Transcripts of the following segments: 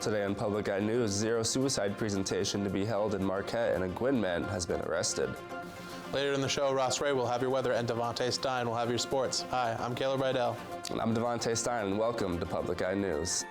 Today on Public Eye News, Zero Suicide presentation to be held in Marquette, and a Gwin man has been arrested. Later in the show, Ross Ray will have your weather, and Devontae Stein will have your sports. Hi, I'm Caleb Rydell. And I'm Devontae Stein, and welcome to Public Eye News.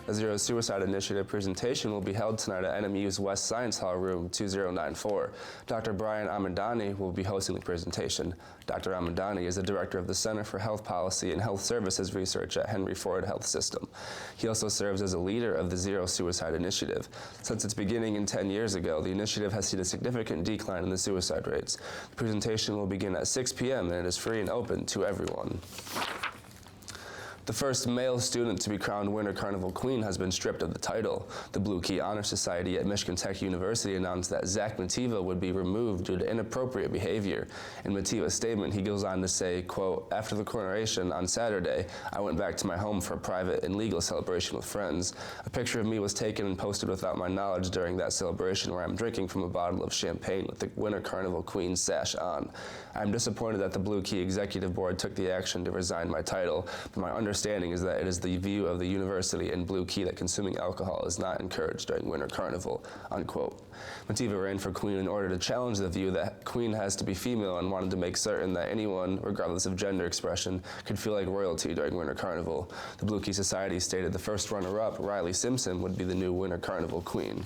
A Zero Suicide Initiative presentation will be held tonight at NMU's West Science Hall, room 2094. Dr. Brian Amadani will be hosting the presentation. Dr. Amadani is the director of the Center for Health Policy and Health Services Research at Henry Ford Health System. He also serves as a leader of the Zero Suicide Initiative. Since its beginning 10 years ago, the initiative has seen a significant decline in the suicide rates. The presentation will begin at 6 p.m. and it is free and open to everyone. The first male student to be crowned Winter Carnival Queen has been stripped of the title. The Blue Key Honor Society at Michigan Tech University announced that Zach Mativa would be removed due to inappropriate behavior. In Mativa's statement, he goes on to say, quote, "After the coronation on Saturday, I went back to my home for a private and legal celebration with friends. A picture of me was taken and posted without my knowledge during that celebration where I'm drinking from a bottle of champagne with the Winter Carnival Queen sash on. I'm disappointed that the Blue Key Executive Board took the action to resign my title, but my understanding is that it is the view of the university and Blue Key that consuming alcohol is not encouraged during Winter Carnival," unquote. Mativa ran for Queen in order to challenge the view that Queen has to be female and wanted to make certain that anyone, regardless of gender expression, could feel like royalty during Winter Carnival. The Blue Key Society stated the first runner-up, Riley Simpson, would be the new Winter Carnival Queen.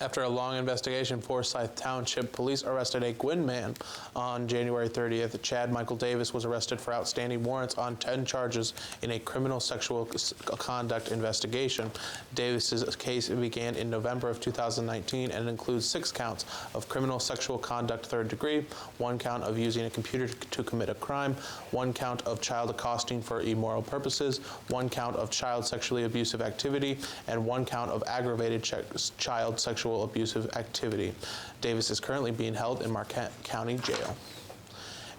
After a long investigation, Forsyth Township Police arrested a Gwin man on January 30th. Chad Michael Davis was arrested for outstanding warrants on 10 charges in a criminal sexual conduct investigation. Davis's case began in November of 2019 and includes 6 counts of criminal sexual conduct 3rd degree, 1 count of using a computer to commit a crime, 1 count of child accosting for immoral purposes, 1 count of child sexually abusive activity, and 1 count of aggravated child sexual abusive activity. Davis is currently being held in Marquette County Jail.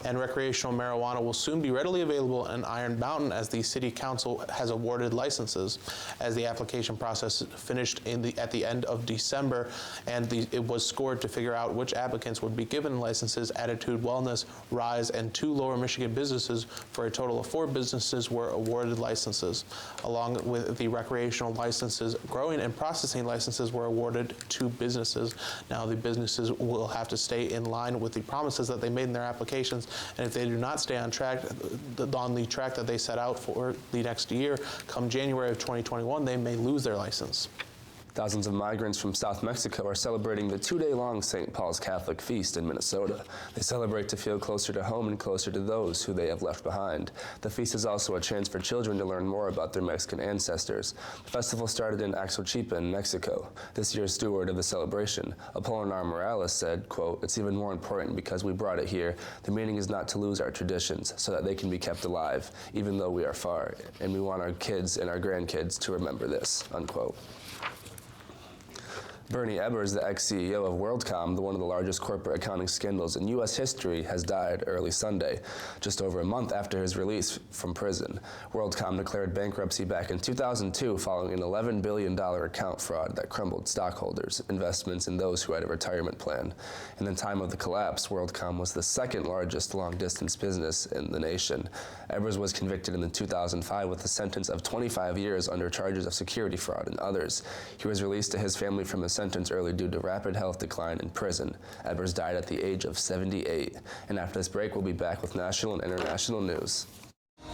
And recreational marijuana will soon be readily available in Iron Mountain as the City Council has awarded licenses. As the application process finished at the end of December, and it was scored to figure out which applicants would be given licenses, Attitude Wellness, Rise, and 2 Lower Michigan businesses, for a total of 4 businesses, were awarded licenses. Along with the recreational licenses, growing and processing licenses were awarded to businesses. Now the businesses will have to stay in line with the promises that they made in their applications. And if they do not stay on the track that they set out for the next year, come January of 2021, they may lose their license. Thousands of migrants from South Mexico are celebrating the 2-day-long St. Paul's Catholic Feast in Minnesota. They celebrate to feel closer to home and closer to those who they have left behind. The feast is also a chance for children to learn more about their Mexican ancestors. The festival started in Axochipan, Mexico. This year's steward of the celebration, Apolinar Morales, said, quote, "It's even more important because we brought it here. The meaning is not to lose our traditions so that they can be kept alive, even though we are far, and we want our kids and our grandkids to remember this," unquote. Bernie Ebbers, the ex-CEO of WorldCom, one of the largest corporate accounting scandals in U.S. history, has died early Sunday, just over a month after his release from prison. WorldCom declared bankruptcy back in 2002 following an $11 billion account fraud that crumbled stockholders' investments in those who had a retirement plan. In the time of the collapse, WorldCom was the 2nd largest long-distance business in the nation. Ebbers was convicted in 2005 with a sentence of 25 years under charges of security fraud and others. He was released to his family from his sentence early due to rapid health decline in prison. Ebbers died at the age of 78. And after this break, we'll be back with national and international news.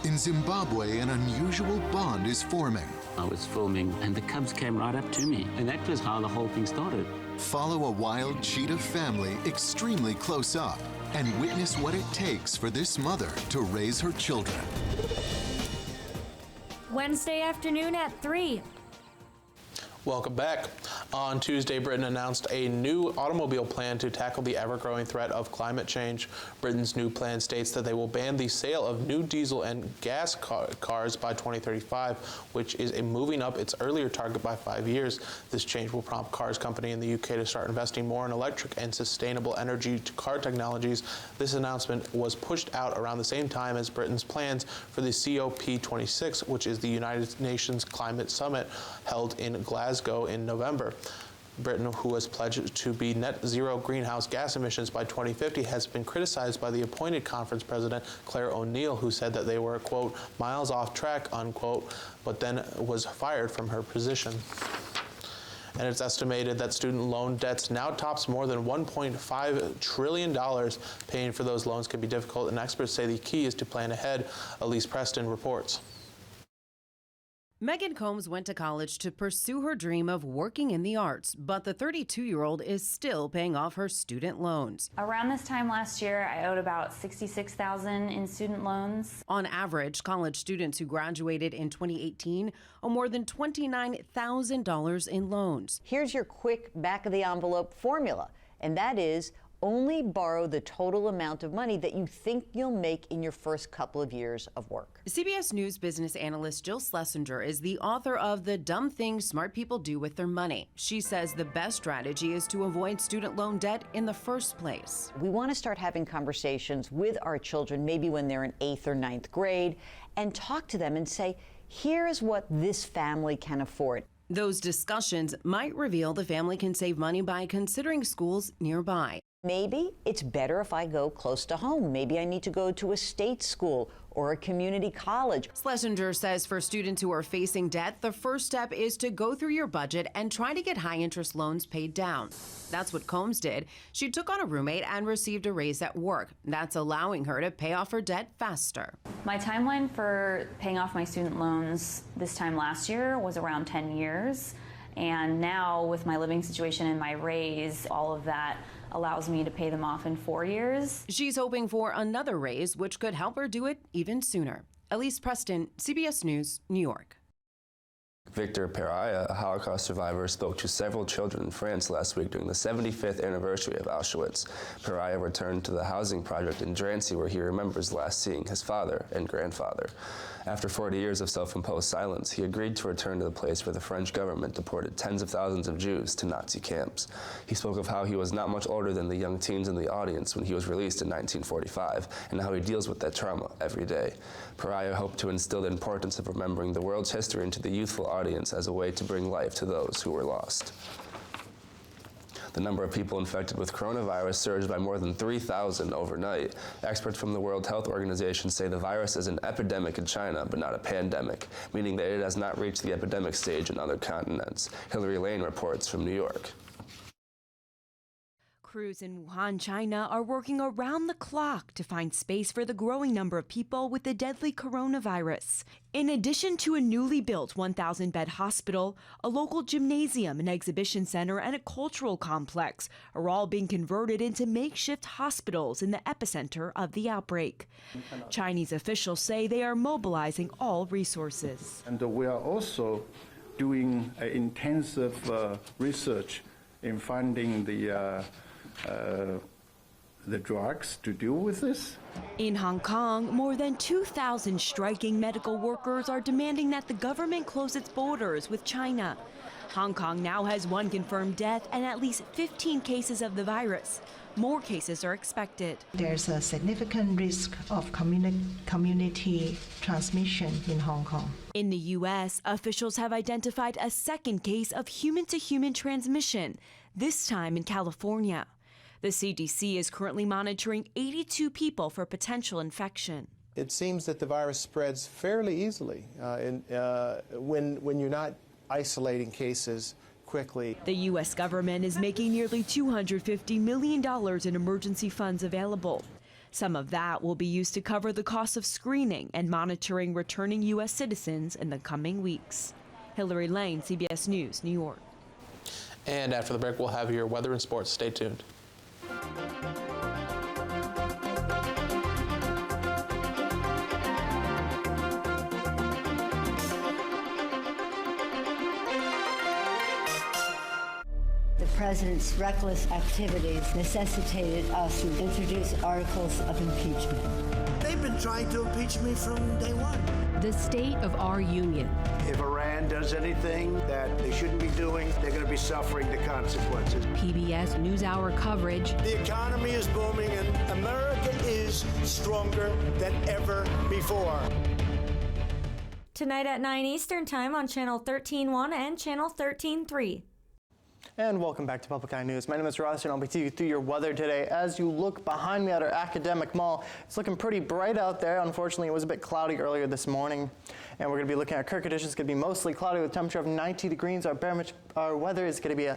In Zimbabwe, an unusual bond is forming. I was filming and the cubs came right up to me, and that was how the whole thing started. Follow a wild cheetah family extremely close up and witness what it takes for this mother to raise her children. Wednesday afternoon at 3. Welcome back. On Tuesday, Britain announced a new automobile plan to tackle the ever-growing threat of climate change. Britain's new plan states that they will ban the sale of new diesel and gas cars by 2035, which is moving up its earlier target by 5 years. This change will prompt cars company in the UK to start investing more in electric and sustainable energy car technologies. This announcement was pushed out around the same time as Britain's plans for the COP26, which is the United Nations Climate Summit held in Glasgow in November. Britain, who has pledged to be net zero greenhouse gas emissions by 2050, has been criticized by the appointed conference president, Claire O'Neill, who said that they were, quote, miles off track, unquote, but then was fired from her position. And it's estimated that student loan debts now tops more than $1.5 trillion. Paying for those loans can be difficult, and experts say the key is to plan ahead. Elise Preston reports. Megan Combs went to college to pursue her dream of working in the arts, but the 32-year-old is still paying off her student loans. Around this time last year, I owed about $66,000 in student loans. On average, college students who graduated in 2018 owe more than $29,000 in loans. Here's your quick back-of-the-envelope formula, and that is only borrow the total amount of money that you think you'll make in your first couple of years of work. CBS News business analyst Jill Schlesinger is the author of The Dumb Things Smart People Do with Their Money. She says the best strategy is to avoid student loan debt in the first place. We want to start having conversations with our children, maybe when they're in 8th or 9th grade, and talk to them and say, here's what this family can afford. Those discussions might reveal the family can save money by considering schools nearby. Maybe it's better if I go close to home. Maybe I need to go to a state school or a community college. Schlesinger says for students who are facing debt, the first step is to go through your budget and try to get high-interest loans paid down. That's what Combs did. She took on a roommate and received a raise at work. That's allowing her to pay off her debt faster. My timeline for paying off my student loans this time last year was around 10 years. And now with my living situation and my raise, all of that allows me to pay them off in 4 years. She's hoping for another raise, which could help her do it even sooner. Elise Preston, CBS News, New York. Victor Peraya, a Holocaust survivor, spoke to several children in France last week during the 75th anniversary of Auschwitz. Peraya returned to the housing project in Drancy, where he remembers last seeing his father and grandfather. After 40 years of self-imposed silence, he agreed to return to the place where the French government deported tens of thousands of Jews to Nazi camps. He spoke of how he was not much older than the young teens in the audience when he was released in 1945, and how he deals with that trauma every day. Peraya hoped to instill the importance of remembering the world's history into the youthful audience as a way to bring life to those who were lost. The number of people infected with coronavirus surged by more than 3,000 overnight. Experts from the World Health Organization say the virus is an epidemic in China, but not a pandemic, meaning that it has not reached the epidemic stage in other continents. Hillary Lane reports from New York. Crews in Wuhan, China are working around the clock to find space for the growing number of people with the deadly coronavirus. In addition to a newly built 1,000-bed hospital, a local gymnasium, an exhibition center, and a cultural complex are all being converted into makeshift hospitals in the epicenter of the outbreak. Chinese officials say they are mobilizing all resources. And we are also doing intensive research in finding the drugs to deal with this. In Hong Kong, more than 2,000 striking medical workers are demanding that the government close its borders with China. Hong Kong now has one confirmed death and at least 15 cases of the virus. More cases are expected. There's a significant risk of community transmission in Hong Kong. In the U.S., officials have identified a second case of human-to-human transmission, this time in California. The CDC is currently monitoring 82 people for potential infection. It seems that the virus spreads fairly easily when you're not isolating cases quickly. The U.S. government is making nearly $250 million in emergency funds available. Some of that will be used to cover the cost of screening and monitoring returning U.S. citizens in the coming weeks. Hillary Lane, CBS News, New York. And after the break, we'll have your weather and sports. Stay tuned. president's reckless activities necessitated us to introduce articles of impeachment. They've been trying to impeach me from day one. The state of our union. If Iran does anything that they shouldn't be doing, they're going to be suffering the consequences. PBS NewsHour coverage. The economy is booming and America is stronger than ever before. Tonight at 9 Eastern Time on Channel 13.1 and Channel 13.3. And welcome back to Public Eye News. My name is Ross, and I'll be taking you through your weather today. As you look behind me at our Academic Mall, it's looking pretty bright out there. Unfortunately, it was a bit cloudy earlier this morning. And we're going to be looking at current conditions. It's going to be mostly cloudy with a temperature of 90 degrees. Our weather is going to be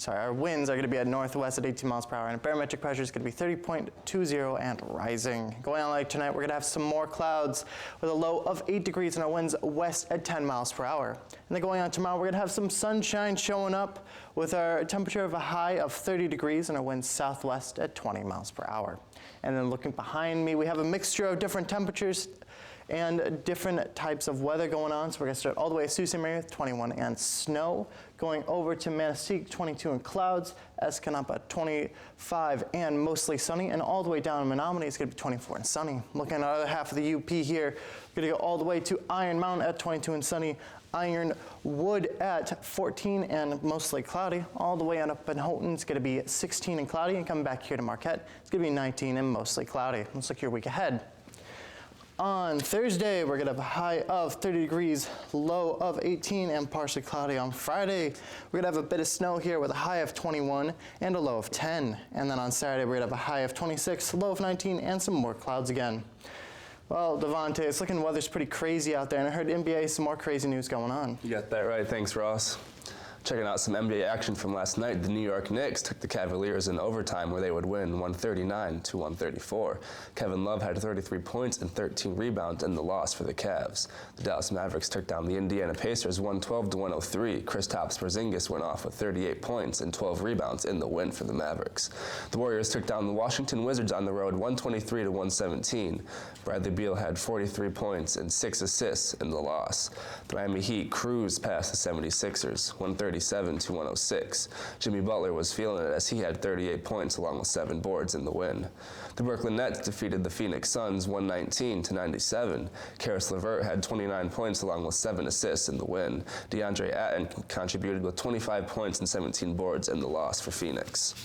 our winds are going to be at northwest at 18 miles per hour, and barometric pressure is going to be 30.20 and rising. Going on like tonight, we're going to have some more clouds with a low of 8 degrees and our winds west at 10 miles per hour. And then going on tomorrow, we're going to have some sunshine showing up with our temperature of a high of 30 degrees and our winds southwest at 20 miles per hour. And then looking behind me, we have a mixture of different temperatures and different types of weather going on. So we're going to start all the way at Sault Ste. Marie with 21 and snow. Going over to Manistee, 22 and clouds. Escanaba, 25 and mostly sunny. And all the way down in Menominee, it's going to be 24 and sunny. Looking at the other half of the UP here, we're going to go all the way to Iron Mountain at 22 and sunny. Ironwood at 14 and mostly cloudy. All the way on up in Houghton, it's going to be 16 and cloudy. And coming back here to Marquette, it's going to be 19 and mostly cloudy. Let's look your week ahead. On Thursday, we're going to have a high of 30 degrees, low of 18, and partially cloudy. On Friday, we're going to have a bit of snow here with a high of 21 and a low of 10. And then on Saturday, we're going to have a high of 26, low of 19, and some more clouds again. Well, Devontae, it's looking weather's pretty crazy out there, and I heard NBA some more crazy news going on. You got that right. Thanks, Ross. Checking out some NBA action from last night, the New York Knicks took the Cavaliers in overtime where they would win 139 to 134. Kevin Love had 33 points and 13 rebounds in the loss for the Cavs. The Dallas Mavericks took down the Indiana Pacers 112 to 103. Kristaps Porzingis went off with 38 points and 12 rebounds in the win for the Mavericks. The Warriors took down the Washington Wizards on the road 123 to 117. Bradley Beal had 43 points and 6 assists in the loss. The Miami Heat cruised past the 76ers 137 to 106. Jimmy Butler was feeling it as he had 38 points along with 7 boards in the win. The Brooklyn Nets defeated the Phoenix Suns 119 to 97. Karis LeVert had 29 points along with 7 assists in the win. DeAndre Ayton contributed with 25 points and 17 boards in the loss for Phoenix.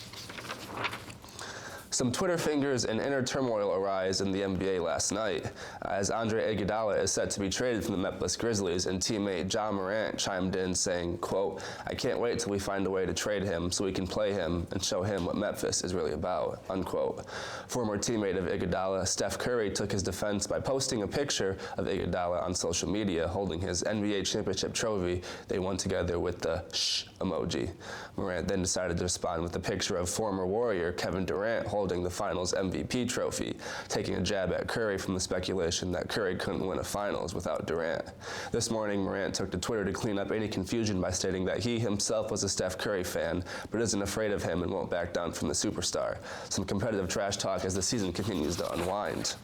Some Twitter fingers and inner turmoil arise in the NBA last night as Andre Iguodala is set to be traded from the Memphis Grizzlies, and teammate John Morant chimed in saying, quote, "I can't wait till we find a way to trade him so we can play him and show him what Memphis is really about," unquote. Former teammate of Iguodala, Steph Curry, took his defense by posting a picture of Iguodala on social media holding his NBA championship trophy they won together with the shh emoji. Morant then decided to respond with a picture of former Warrior Kevin Durant holding the Finals MVP trophy, taking a jab at Curry from the speculation that Curry couldn't win a Finals without Durant. This morning, Morant took to Twitter to clean up any confusion by stating that he himself was a Steph Curry fan, but isn't afraid of him and won't back down from the superstar. Some competitive trash talk as the season continues to unwind.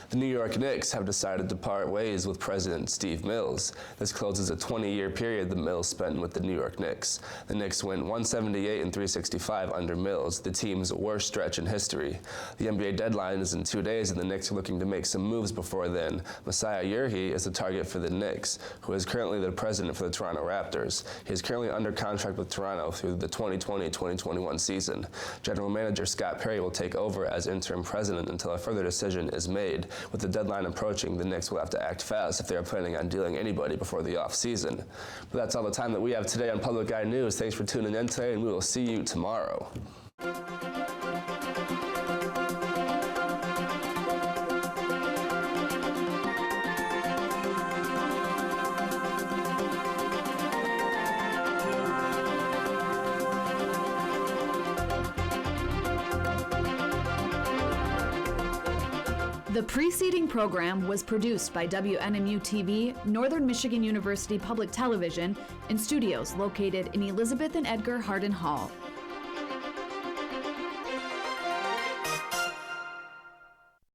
The New York Knicks have decided to part ways with President Steve Mills. This closes a 20-year period the Mills spent with the New York Knicks. The Knicks went 178 and 365 under Mills, the team's worst stretch in history. The NBA deadline is in 2 days, and the Knicks are looking to make some moves before then. Masai Ujiri is the target for the Knicks, who is currently the president for the Toronto Raptors. He is currently under contract with Toronto through the 2020-2021 season. General Manager Scott Perry will take over as interim president until a further decision is made. With the deadline approaching, the Knicks will have to act fast if they are planning on dealing anybody before the off-season. But that's all the time that we have today on Public Eye News. Thanks for tuning in today, and we will see you tomorrow. The preceding program was produced by WNMU-TV, Northern Michigan University Public Television, in studios located in Elizabeth and Edgar Hardin Hall.